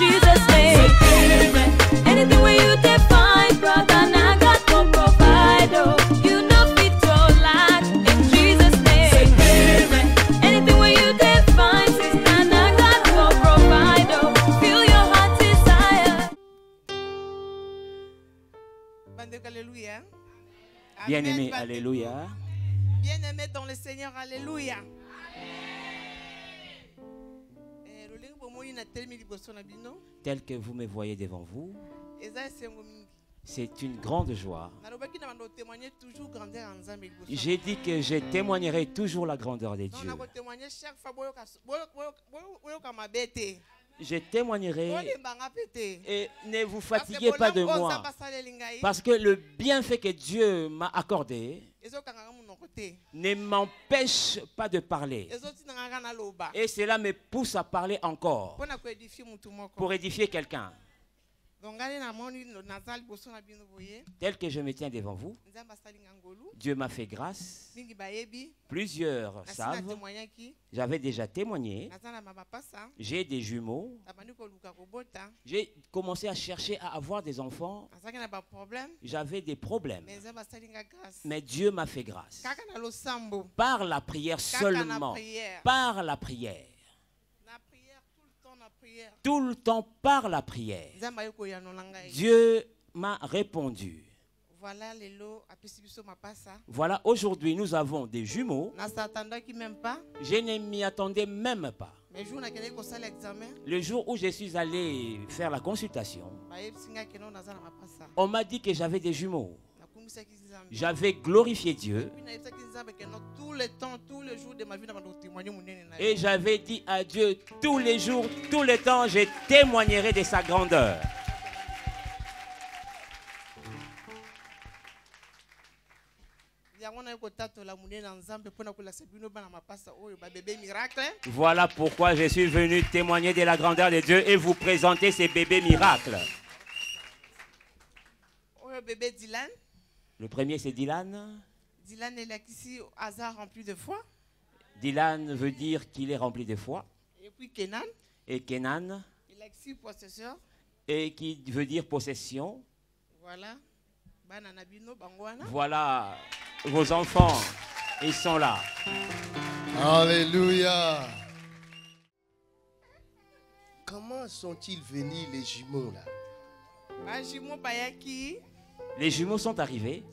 Jesus' name. Anything where you define, brother, now God will provide. Oh, you know fit your lack in Jesus' name. Anything where you define, sister, now God will provide. Oh, feel your heart desire. Alléluia. Bien-aimé, alléluia. Bien-aimé dans le Seigneur, alléluia. Tel que vous me voyez devant vous, c'est une grande joie. J'ai dit que je témoignerai toujours la grandeur de Dieu. Je témoignerai et ne vous fatiguez pas de moi. Parce que le bienfait que Dieu m'a accordé ne m'empêche pas de parler. Et cela me pousse à parler encore pour édifier quelqu'un. Tel que je me tiens devant vous, Dieu m'a fait grâce. Plusieurs savent. J'avais déjà témoigné. J'ai des jumeaux. J'ai commencé à chercher à avoir des enfants. J'avais des problèmes. Mais Dieu m'a fait grâce. Par la prière seulement. Par la prière. Tout le temps par la prière. Dieu m'a répondu. Voilà, aujourd'hui nous avons des jumeaux. Je ne m'y attendais même pas. Le jour où je suis allé faire la consultation, on m'a dit que j'avais des jumeaux. J'avais glorifié Dieu. Et j'avais dit à Dieu, tous les jours, tout le temps, je témoignerai de sa grandeur. Voilà pourquoi je suis venu témoigner de la grandeur de Dieu et vous présenter ces bébés miracles. Le premier, c'est Dylan. Dylan est là ici au hasard rempli de foi. Dylan veut dire qu'il est rempli de foi. Et puis Kenan. Et Kenan. Il est ici possesseur. Et qui veut dire possession. Voilà. Voilà vos enfants. Ils sont là. Alléluia. Comment sont-ils venus les jumeaux là? Les jumeaux sont arrivés.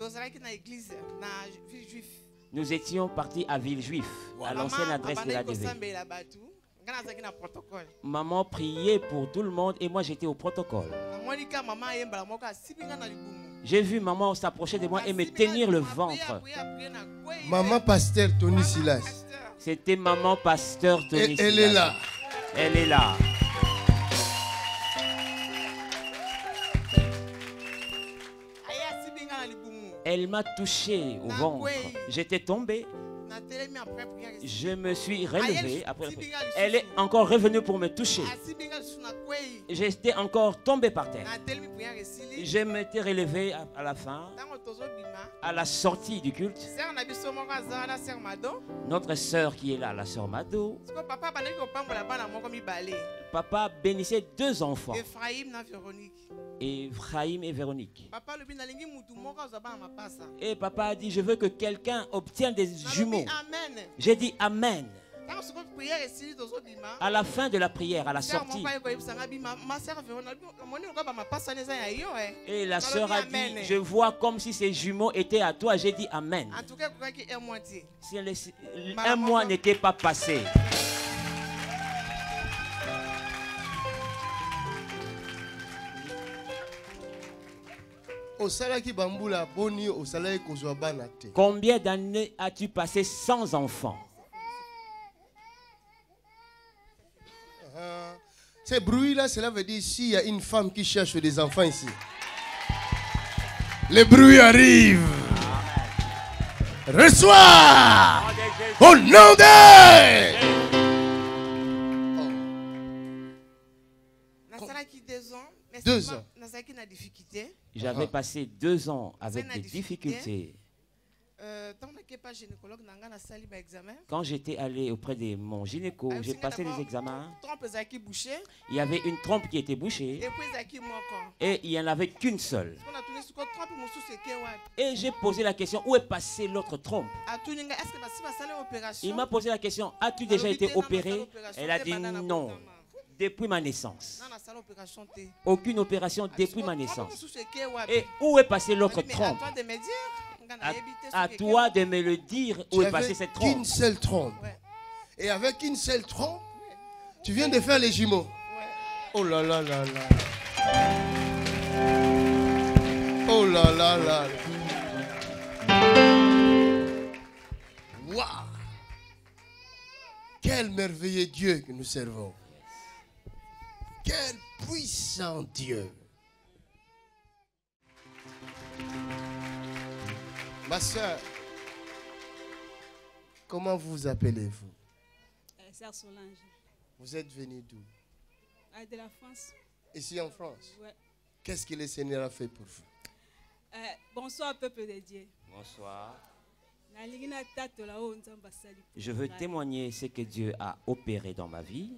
Nous étions partis à Villejuif, à l'ancienne adresse de l'ADV. Maman priait pour tout le monde et moi j'étais au protocole. J'ai vu maman s'approcher de moi et me tenir le ventre. Maman pasteur Tony Silas. C'était maman pasteur Tony Silas. Elle est là. Elle est là. Elle m'a touché au ventre. J'étais tombé. Je me suis relevé. Après, elle est encore revenue pour me toucher. J'étais encore tombé par terre. Je m'étais relevé à la fin. À la sortie du culte. Notre sœur qui est là, la sœur Mado. Papa bénissait deux enfants. Ephraim et Véronique. Et papa a dit, je veux que quelqu'un obtienne des jumeaux. J'ai dit Amen. À la fin de la prière, à la sortie. Et la sœur a dit, je vois comme si ces jumeaux étaient à toi. J'ai dit Amen. Si un mois n'était pas passé. Combien d'années as-tu passé sans enfant? Ces bruits-là, cela veut dire s'il y a une femme qui cherche des enfants ici. Les bruits arrivent. Reçois au nom de... Deux ans. J'avais passé 2 ans avec des difficultés. Quand j'étais allé auprès de mon gynéco, j'ai passé des examens. Il y avait une trompe qui était bouchée et il n'y en avait qu'une seule. Et j'ai posé la question, où est passée l'autre trompe? Il m'a posé la question, as-tu déjà été opéré? Elle a dit non, depuis ma naissance. Aucune opération depuis ma naissance. Et où est passée l'autre trompe? À toi de me le dire où est passée cette trompe. Une seule trompe. Et avec une seule trompe, tu viens de faire les jumeaux. Oh là là là là. Oh là là là. Waouh! Quel merveilleux Dieu que nous servons. Quel puissant Dieu. Ma soeur, comment vous appelez-vous? Sœur Solange. Vous êtes venue d'où? De la France. Ici en France? Oui. Qu'est-ce que le Seigneur a fait pour vous? Bonsoir, peuple de Dieu. Bonsoir. Je veux témoigner ce que Dieu a opéré dans ma vie.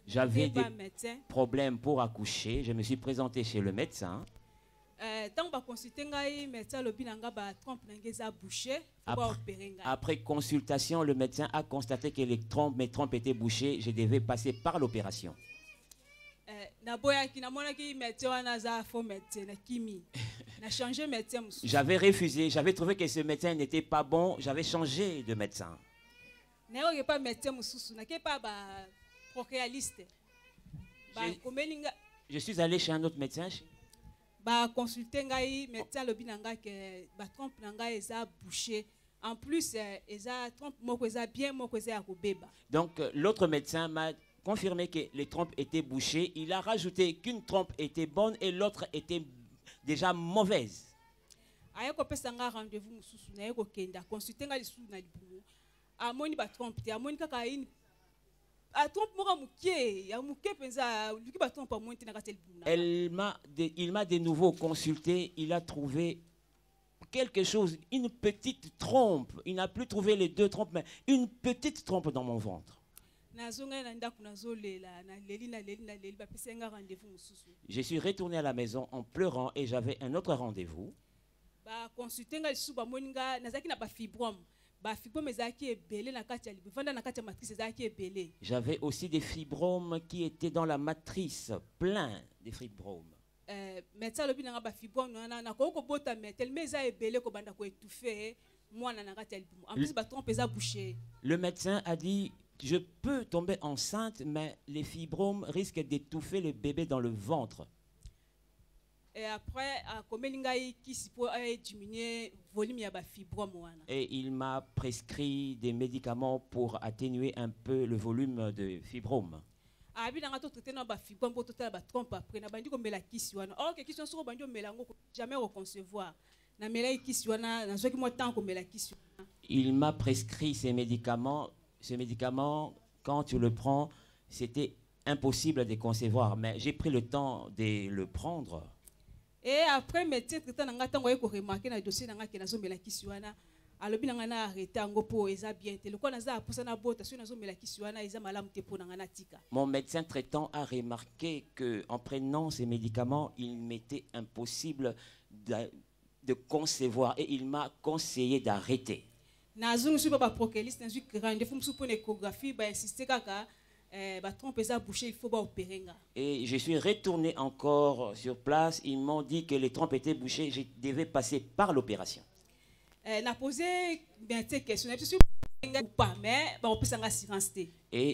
J'avais des problèmes pour accoucher. Je me suis présenté chez le médecin. Après consultation, le médecin a constaté que mes trompes étaient bouchées. Je devais passer par l'opération. J'avais refusé, j'avais trouvé que ce médecin n'était pas bon, j'avais changé de médecin. Je suis allé chez un autre médecin. En plus, donc l'autre médecin m'a confirmé que les trompes étaient bouchées. Il a rajouté qu'une trompe était bonne et l'autre était déjà mauvaise. Il m'a de nouveau consulté. Il a trouvé quelque chose, une petite trompe. Il n'a plus trouvé les deux trompes, mais une petite trompe dans mon ventre. Je suis retourné à la maison en pleurant et j'avais un autre rendez-vous. J'avais aussi des fibromes qui étaient dans la matrice, plein de fibromes. Le médecin a dit, je peux tomber enceinte, mais les fibromes risquent d'étouffer le bébé dans le ventre. Et après, et il m'a prescrit des médicaments pour atténuer un peu le volume de fibromes. Il m'a prescrit ces médicaments. Ce médicament, quand tu le prends, c'était impossible de concevoir, mais j'ai pris le temps de le prendre. Et après, mon médecin traitant a remarqué qu'en prenant ces médicaments, il m'était impossible de concevoir et il m'a conseillé d'arrêter. Et je suis retourné encore sur place. Ils m'ont dit que les trompes étaient bouchées. Je devais passer par l'opération. Et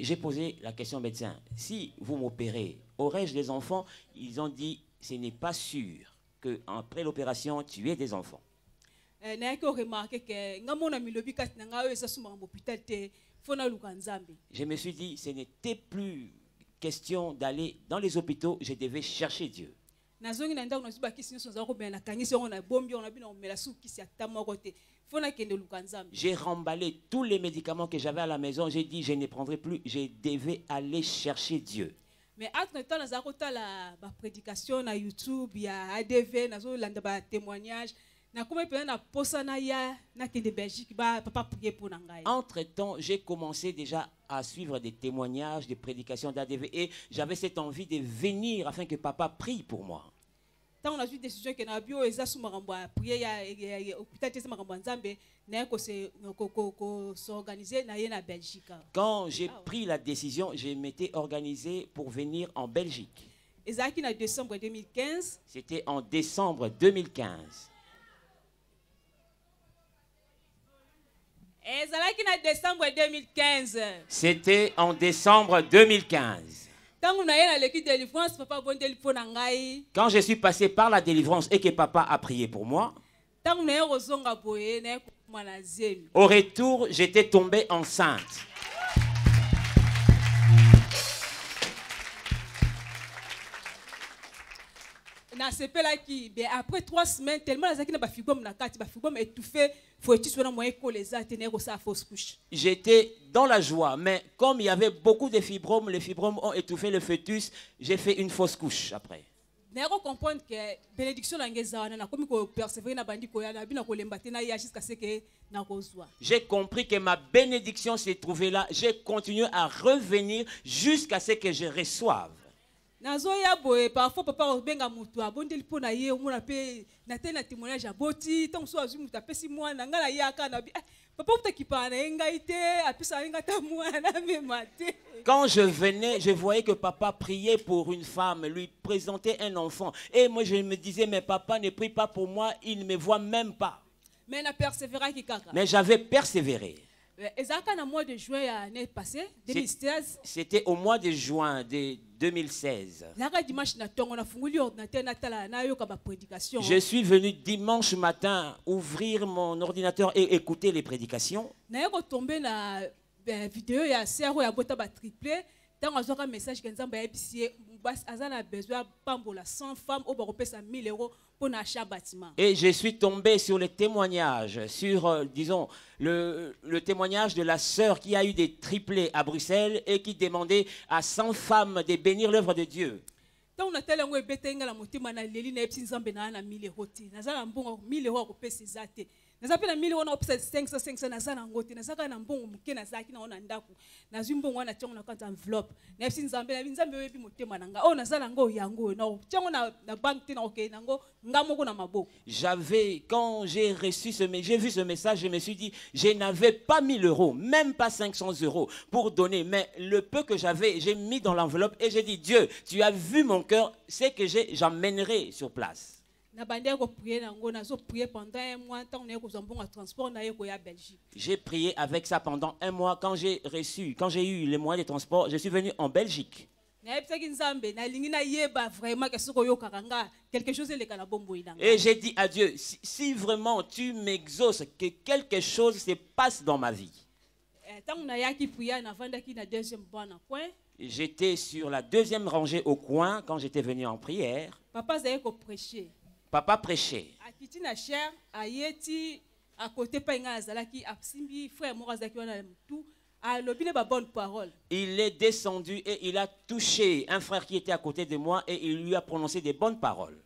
j'ai posé la question au médecin. Si vous m'opérez, aurais-je des enfants? Ils ont dit, ce n'est pas sûr qu'après l'opération, tu aies des enfants. Je me suis dit, ce n'était plus question d'aller dans les hôpitaux, je devais chercher Dieu. J'ai remballé tous les médicaments que j'avais à la maison, j'ai dit, je ne prendrai plus, je devais aller chercher Dieu. Mais entre-temps, la prédication sur YouTube, il y a ADV, témoignage. Entre-temps, j'ai commencé déjà à suivre des témoignages, des prédications d'ADV et j'avais cette envie de venir afin que papa prie pour moi. Quand j'ai pris la décision, je m'étais organisé pour venir en Belgique. C'était en décembre 2015. C'était en décembre 2015. Quand je suis passé par la délivrance et que papa a prié pour moi, au retour, j'étais tombée enceinte. Après 3 semaines, tellement j'étais dans la joie, mais comme il y avait beaucoup de fibromes, les fibromes ont étouffé le fœtus, j'ai fait une fausse couche après. J'ai compris que ma bénédiction s'est trouvée là. J'ai continué à revenir jusqu'à ce que je reçoive. Parfois papa benga mutu abondeli pona ye omona pe na tena témoignage aboti tant so azu mutu apesi mwana ngala yaka na papa utakipa na ngaite apesa ngata mwana memate. Quand je venais, je voyais que papa priait pour une femme, lui présentait un enfant et moi je me disais mais papa ne prie pas pour moi, il ne me voit même pas. Mais j'avais persévéré. C'était au mois de juin de 2016. Je suis venu dimanche matin ouvrir mon ordinateur et écouter les prédications. Et je suis tombé sur les témoignages, sur, disons, le témoignage de la sœur qui a eu des triplés à Bruxelles et qui demandait à 100 femmes de bénir l'œuvre de Dieu. Quand j'ai reçu j'ai vu ce message, je me suis dit, je n'avais pas 1000 euros, même pas 500 euros pour donner, mais le peu que j'avais, j'ai mis dans l'enveloppe et j'ai dit, Dieu, tu as vu mon cœur, c'est que j'emmènerai sur place. J'ai prié avec ça pendant 1 mois. Quand j'ai eu les moyens de transport, je suis venu en Belgique. Et j'ai dit à Dieu, si vraiment tu m'exauces, que quelque chose se passe dans ma vie. J'étais sur la 2e rangée au coin quand j'étais venu en prière. Papa prêchait. Il est descendu et il a touché un frère qui était à côté de moi et il lui a prononcé des bonnes paroles.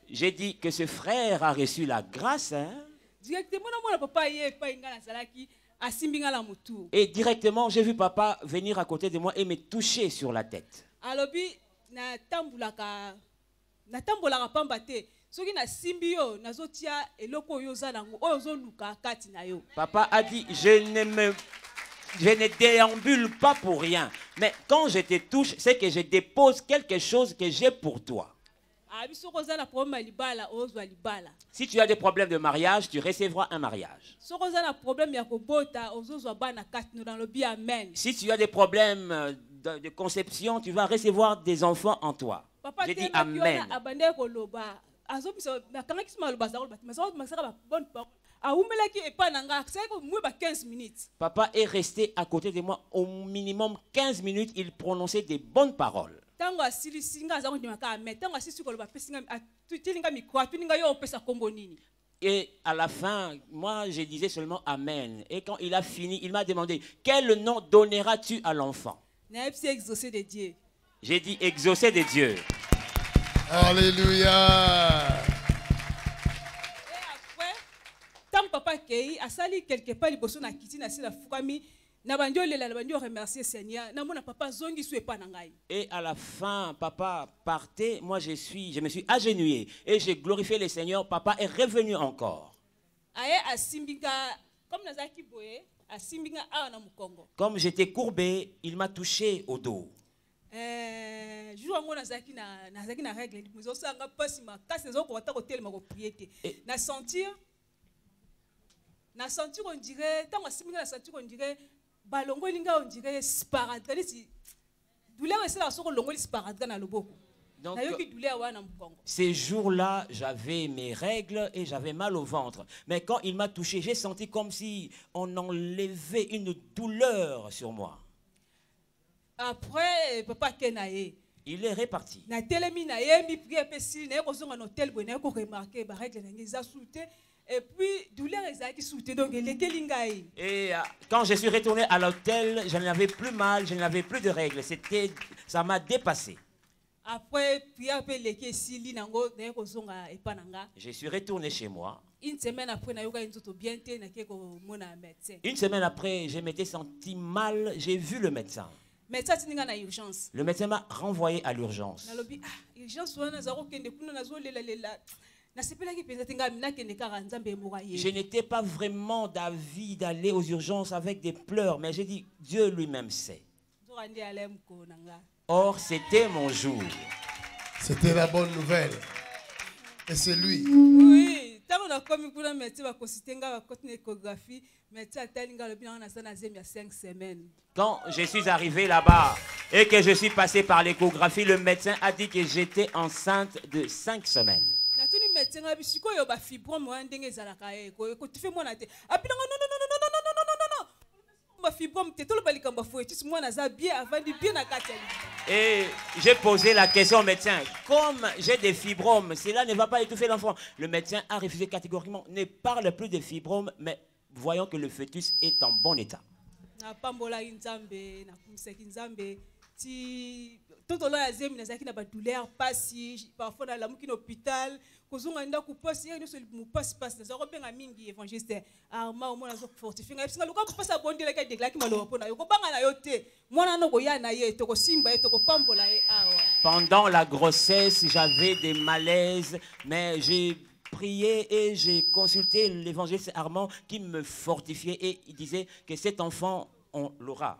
J'ai dit que ce frère a reçu la grâce. Et directement, j'ai vu papa venir à côté de moi et me toucher sur la tête. Papa a dit, je ne déambule pas pour rien. Mais quand je te touche, c'est que je dépose quelque chose que j'ai pour toi. Si tu as des problèmes de mariage, tu recevras un mariage. Si tu as des problèmes de conception, tu vas recevoir des enfants en toi. J'ai dit Amen. Papa est resté à côté de moi au minimum 15 minutes. Il prononçait des bonnes paroles. Et à la fin, moi je disais seulement Amen. Et quand il a fini, il m'a demandé, quel nom donneras-tu à l'enfant? J'ai dit exaucé de Dieu. Alléluia. akei asali quelque part liboso na kiti na sila fukami na bandio lela na bandio remercier Seigneur na mona papa zongi su epa na ngai. Et à la fin papa partait, moi je me suis agenouillé et j'ai glorifié le Seigneur. Papa est revenu encore. Aye asimbinga comme nazaki boye asimbinga awa na mukongo. Comme j'étais courbé, il m'a touché au dos. Jour ngo nazaki na règle muzo sanga pasi makasi zo ko wata ko telema ko prier te. Na sentir on dirait tant asimbinga na sentir on dirait balongo linga on dirait sparadrate si douleur c'est la soko longo sparadrate na loboko. Donc ces jours-là, j'avais mes règles et j'avais mal au ventre. Mais quand il m'a touché, j'ai senti comme si on enlevait une douleur sur moi. Après, papa Kenaye, il est reparti. Et puis, douleur est soutenu. Donc, et quand je suis retourné à l'hôtel, je n'avais plus mal, je n'avais plus de règles. Ça m'a dépassé. Après, je suis retourné chez moi. Une semaine après, je m'étais senti mal, j'ai vu le médecin. Le médecin m'a renvoyé à l'urgence. Je n'étais pas vraiment d'avis d'aller aux urgences avec des pleurs, mais j'ai dit, Dieu lui-même sait. Or, c'était mon jour. C'était la bonne nouvelle. Et c'est lui. Oui. Quand je suis arrivé là-bas et que je suis passé par l'échographie, le médecin a dit que j'étais enceinte de 5 semaines. Et j'ai posé la question au médecin, comme j'ai des fibromes, cela ne va pas étouffer l'enfant. Le médecin a refusé catégoriquement, ne parle plus de fibromes, mais voyons que le fœtus est en bon état. Pendant la grossesse, j'avais des malaises, mais j'ai prié et j'ai consulté l'évangéliste Armand qui me fortifiait et il disait que cet enfant, on l'aura.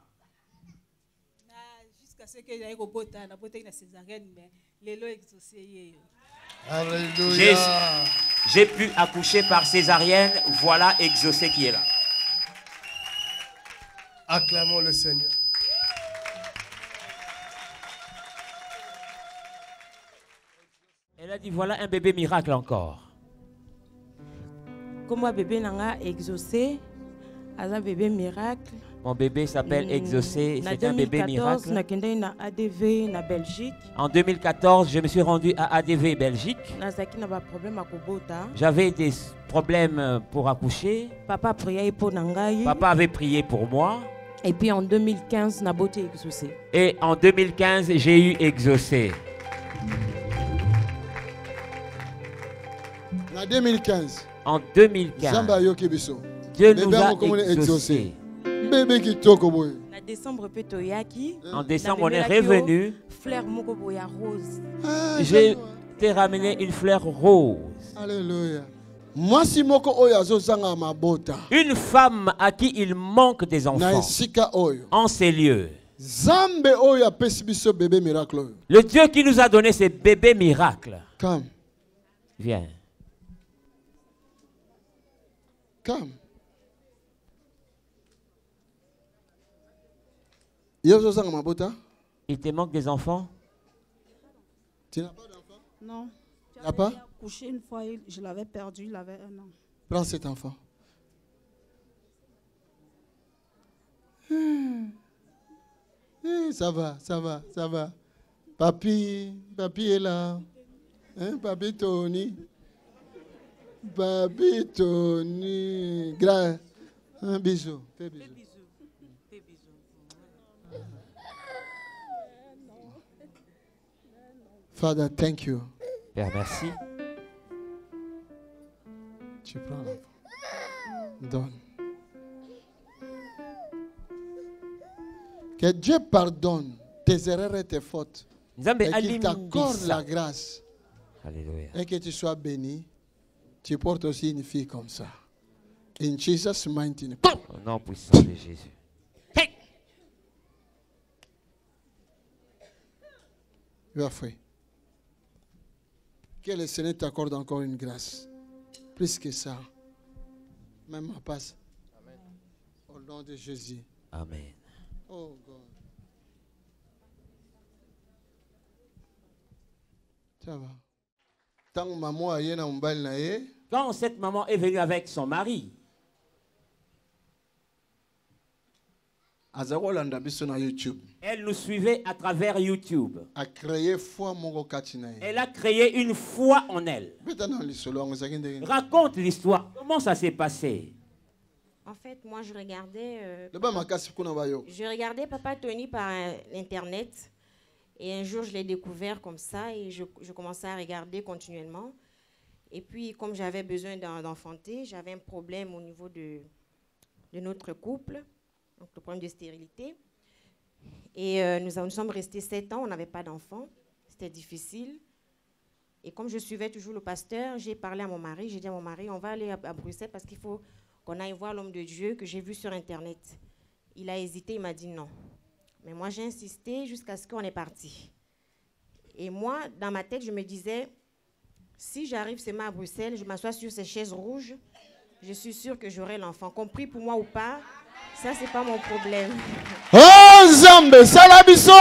Alléluia. J'ai pu accoucher par césarienne, voilà exaucé qui est là. Acclamons le Seigneur. Elle a dit voilà un bébé miracle encore. Comme un bébé n'a exaucé, un bébé miracle. Mon bébé s'appelle Exaucé, c'est un bébé miracle. En 2014, je me suis rendu à ADV Belgique. J'avais des problèmes pour accoucher. Papa avait prié pour moi. Et puis en 2015, exaucé. Et en 2015, j'ai eu exaucé. En 2015. En 2015. Dieu nous a exaucés. En décembre, on est revenu. J'ai ramené une fleur rose. Alléluia. Une femme à qui il manque des enfants en ces lieux. Le Dieu qui nous a donné ces bébés miracles. Viens. Il te manque des enfants? Tu n'as pas d'enfant? Non. Tu n'as pas? Couché une fois, je l'avais perdu, il avait 1 an. Prends cet enfant. Ça va, ça va, ça va. Papi est là. Hein, Papi Tony. Papi Tony. Un bisou. Fais bisou. Father, thank you. Père, merci. Tu prends l'enfant. Donne. Que Dieu pardonne tes erreurs et tes fautes. Et qu'il t'accorde la grâce. Alléluia. Et que tu sois béni. Tu portes aussi une fille comme ça. In Jesus' mighty name. Au nom puissant de Jésus. Hey! You are free. Que le Seigneur t'accorde encore une grâce. Plus que ça. Même ma passe. Amen. Au nom de Jésus. Amen. Oh God. Ça va. Quand cette maman est venue avec son mari, elle nous suivait à travers YouTube. Elle a créé une foi en elle. Raconte l'histoire. Comment ça s'est passé? En fait, moi, je regardais Papa Tony par Internet. Et un jour, je l'ai découvert comme ça et je commençais à regarder continuellement. Et puis, comme j'avais besoin d'enfanter, j'avais un problème au niveau de notre couple, donc le problème de stérilité. Et nous sommes restés 7 ans, on n'avait pas d'enfant. C'était difficile. Et comme je suivais toujours le pasteur, j'ai parlé à mon mari. J'ai dit à mon mari, on va aller à Bruxelles parce qu'il faut qu'on aille voir l'homme de Dieu que j'ai vu sur Internet. Il a hésité, il m'a dit non. Mais moi, j'ai insisté jusqu'à ce qu'on est parti. Et moi, dans ma tête, je me disais, si j'arrive seulement à Bruxelles, je m'assois sur ces chaises rouges, je suis sûre que j'aurai l'enfant. Compris pour moi ou pas, ça, c'est pas mon problème. Oh, Zambé, Salabiso!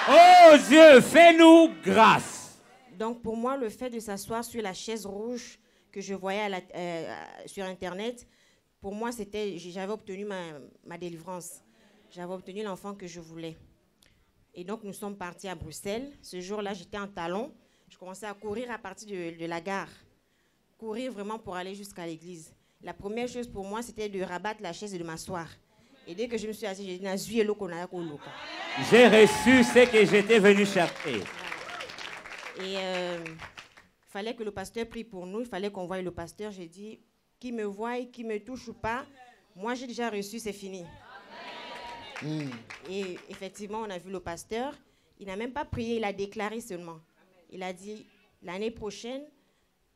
Oh Dieu, fais-nous grâce. Donc, pour moi, le fait de s'asseoir sur la chaise rouge que je voyais sur Internet, pour moi, j'avais obtenu ma délivrance. J'avais obtenu l'enfant que je voulais. Et donc, nous sommes partis à Bruxelles. Ce jour-là, j'étais en talons. Je commençais à courir à partir de la gare. Courir vraiment pour aller jusqu'à l'église. La première chose pour moi, c'était de rabattre la chaise et de m'asseoir. Et dès que je me suis assise, j'ai dit, j'ai reçu ce que j'étais venu chercher. Et il fallait que le pasteur prie pour nous. Il fallait qu'on voie le pasteur. J'ai dit, qui me voie, qui me touche ou pas, moi, j'ai déjà reçu, c'est fini. Et effectivement, on a vu le pasteur. Il n'a même pas prié, il a déclaré seulement. Il a dit, l'année prochaine,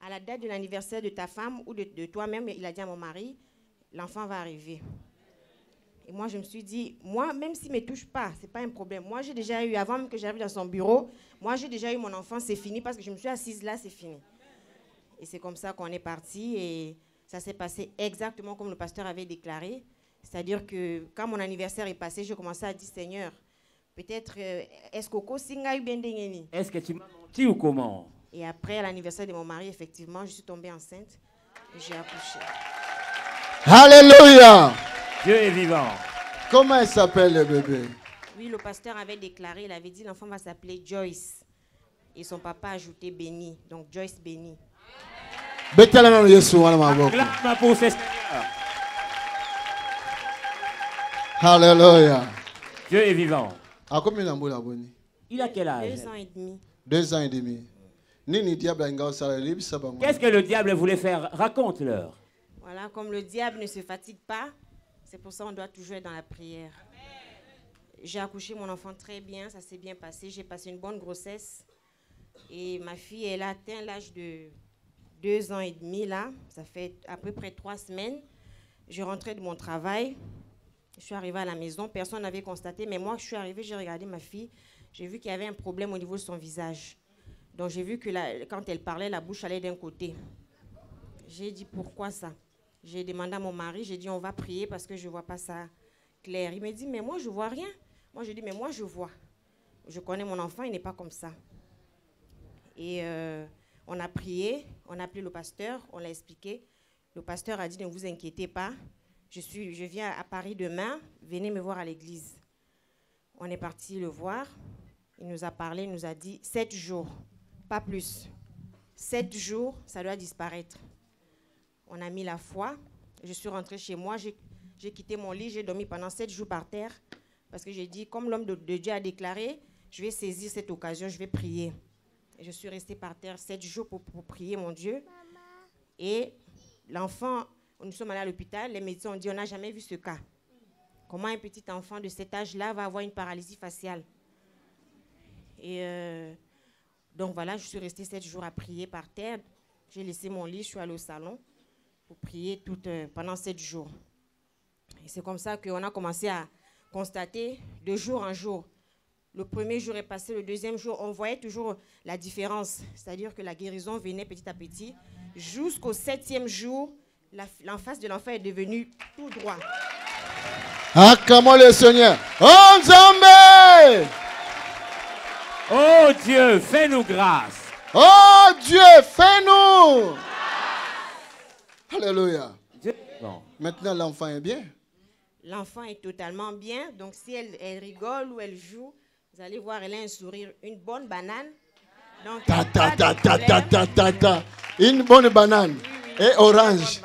à la date de l'anniversaire de ta femme ou de toi-même, il a dit à mon mari, l'enfant va arriver. Et moi, je me suis dit, moi, même s'il ne me touche pas, ce n'est pas un problème. Moi, j'ai déjà eu, avant même que j'arrive dans son bureau, moi, j'ai déjà eu mon enfant, c'est fini parce que je me suis assise là, c'est fini. Et c'est comme ça qu'on est parti et ça s'est passé exactement comme le pasteur avait déclaré. C'est-à-dire que quand mon anniversaire est passé, je commençais à dire, Seigneur, peut-être, est-ce que tu m'as menti ou comment? Et après l'anniversaire de mon mari, effectivement, je suis tombée enceinte et j'ai accouché. Alléluia! Dieu est vivant. Comment il s'appelle le bébé? Oui, le pasteur avait déclaré, il avait dit, l'enfant va s'appeler Joyce. Et son papa a ajouté béni, donc Joyce béni. Acclame pour ce Seigneur. Alléluia. Dieu est vivant. Il a quel âge? 2 ans et demi. 2 ans et demi. Qu'est-ce que le diable voulait faire? Raconte-leur. Voilà, comme le diable ne se fatigue pas, c'est pour ça qu'on doit toujours être dans la prière. J'ai accouché mon enfant très bien, ça s'est bien passé. J'ai passé une bonne grossesse. Et ma fille, elle a atteint l'âge de 2 ans et demi là. Ça fait à peu près 3 semaines. Je rentrais de mon travail. Je suis arrivée à la maison, personne n'avait constaté, mais moi, je suis arrivée, j'ai regardé ma fille, j'ai vu qu'il y avait un problème au niveau de son visage. Donc, j'ai vu que quand elle parlait, la bouche allait d'un côté. J'ai dit, pourquoi ça? J'ai demandé à mon mari, j'ai dit, on va prier parce que je ne vois pas ça clair. Il m'a dit, mais moi, je ne vois rien. Moi, je dis, mais moi, je vois. Je connais mon enfant, il n'est pas comme ça. Et on a prié, on a appelé le pasteur, on l'a expliqué. Le pasteur a dit, ne vous inquiétez pas. Je viens à Paris demain, venez me voir à l'église. On est parti le voir. Il nous a parlé, il nous a dit 7 jours, pas plus. 7 jours, ça doit disparaître. On a mis la foi. Je suis rentrée chez moi, j'ai quitté mon lit, j'ai dormi pendant 7 jours par terre parce que j'ai dit, comme l'homme de Dieu a déclaré, je vais saisir cette occasion, je vais prier. Et je suis restée par terre 7 jours pour prier mon Dieu. Et l'enfant... nous sommes allés à l'hôpital, les médecins ont dit on n'a jamais vu ce cas. Comment un petit enfant de cet âge-là va avoir une paralysie faciale? Et donc voilà, je suis restée 7 jours à prier par terre. J'ai laissé mon lit, je suis allée au salon pour prier pendant 7 jours. Et c'est comme ça qu'on a commencé à constater de jour en jour. Le premier jour est passé, le deuxième jour, on voyait toujours la différence. C'est-à-dire que la guérison venait petit à petit. Jusqu'au 7e jour, l'emphase de l'enfant est devenue tout droit. Acclamons le Seigneur. Oh Nzambe! Oh Dieu, fais-nous grâce. Oh Dieu, fais-nous. Alléluia. Non. Maintenant, l'enfant est bien. L'enfant est totalement bien. Donc, si elle rigole ou elle joue, vous allez voir, elle a un sourire, une bonne banane. Donc, Une bonne banane et orange.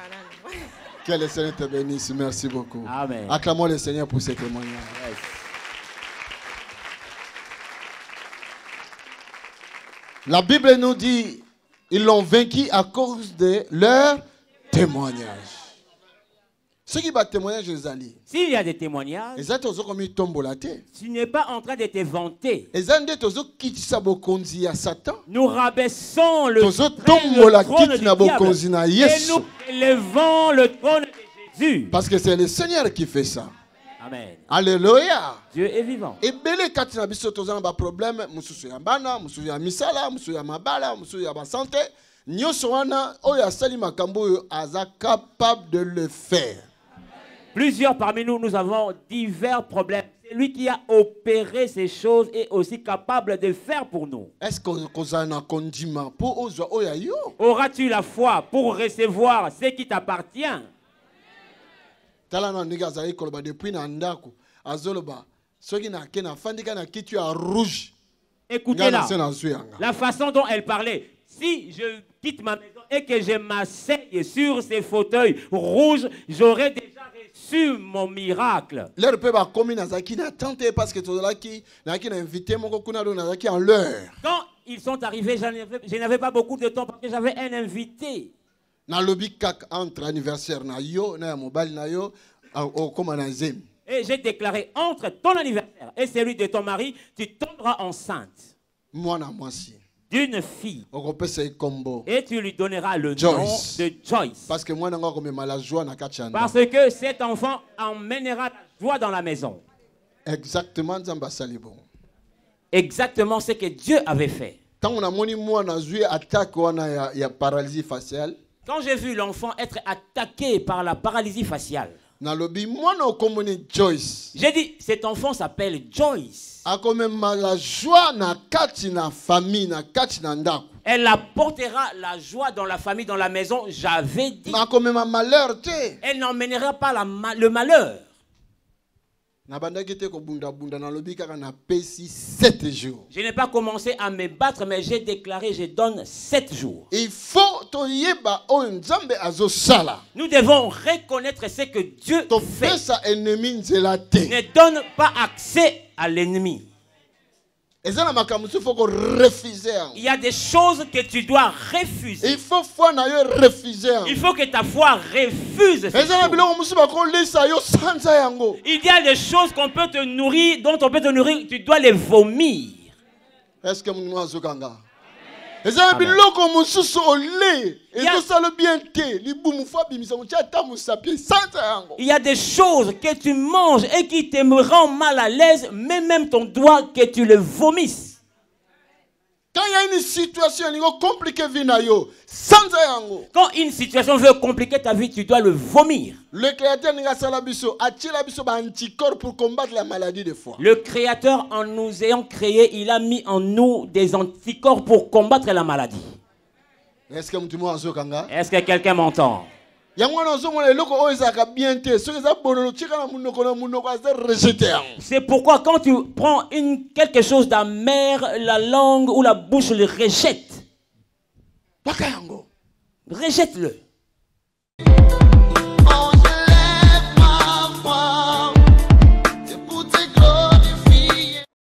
Que le Seigneur te bénisse. Merci beaucoup. Amen. Acclamons le Seigneur pour ces témoignages. Yes. La Bible nous dit ils l'ont vaincu à cause de leur témoignage. Ce qui va témoigner, Jésus. S'il y a des témoignages, tu n'es pas en train de te vanter. Nous rabaissons le trône du diable et nous élevons le trône de Jésus. Parce que c'est le Seigneur qui fait ça. Amen. Alléluia. Dieu est vivant. Et belé katina biso tozana ba problème mususu ya bana, mususu ya misala, mususu ya mabala, mususu ya ba santé. Nyoso wana oya sali makambo aza capable de le faire. Plusieurs parmi nous, nous avons divers problèmes. C'est lui qui a opéré ces choses et aussi capable de faire pour nous. Est-ce qu'on a condiment pour ozo oya yo? Auras-tu la foi pour recevoir ce qui t'appartient? Talana ndiga za ikoloba depuis na ndako azoloba soki na kena fandika na kitu ya rouge. Écoutez-la. La façon dont elle parlait. Si je quitte ma maison et que je m'asseye sur ces fauteuils rouges, j'aurais déjà reçu mon miracle. Leur peuple a commis nazaki na tante parce que tozalaki na ki na invité mon kokuna do nazaki en l'heure. Quand ils sont arrivés, je n'avais pas beaucoup de temps parce que j'avais un invité. Na lobby kak entre anniversaire na yo na mobile na yo au comme na zem. Et j'ai déclaré entre ton anniversaire et celui de ton mari, tu tomberas enceinte. Moi na moi si. D'une fille. Et tu lui donneras le Joyce. nom de Joyce. Parce que moi na la joie na kachanda. Parce que cet enfant emmènera la joie dans la maison. Exactement Nzamba salibo. Exactement ce que Dieu avait fait. Tant on a moni moi na zui attaque wana ya paralysie faciale. Quand j'ai vu l'enfant être attaqué par la paralysie faciale, j'ai dit, cet enfant s'appelle Joyce. Elle apportera la joie dans la famille, dans la maison. J'avais dit. Elle n'emmènera pas le malheur. Je n'ai pas commencé à me battre, mais j'ai déclaré, je donne 7 jours. Il faut nous devons reconnaître ce que Dieu fait. Ne donne pas accès à l'ennemi. Il y a des choses que tu dois refuser. Il faut refuser. Il faut que ta foi refuse. Il y a des choses qu'on peut te nourrir, dont on peut te nourrir, tu dois les vomir. Est-ce que il y a des choses que tu manges et qui te rendent mal à l'aise, mais même ton doigt que tu le vomisses. Quand il y a une situation compliquée, quand une situation veut compliquer ta vie, tu dois le vomir. Le Créateur pour combattre la maladie de foi. Le Créateur, en nous ayant créé, il a mis en nous des anticorps pour combattre la maladie. Est-ce que quelqu'un m'entend? C'est pourquoi quand tu prends quelque chose d'amer, la langue ou la bouche le rejette. Rejette-le.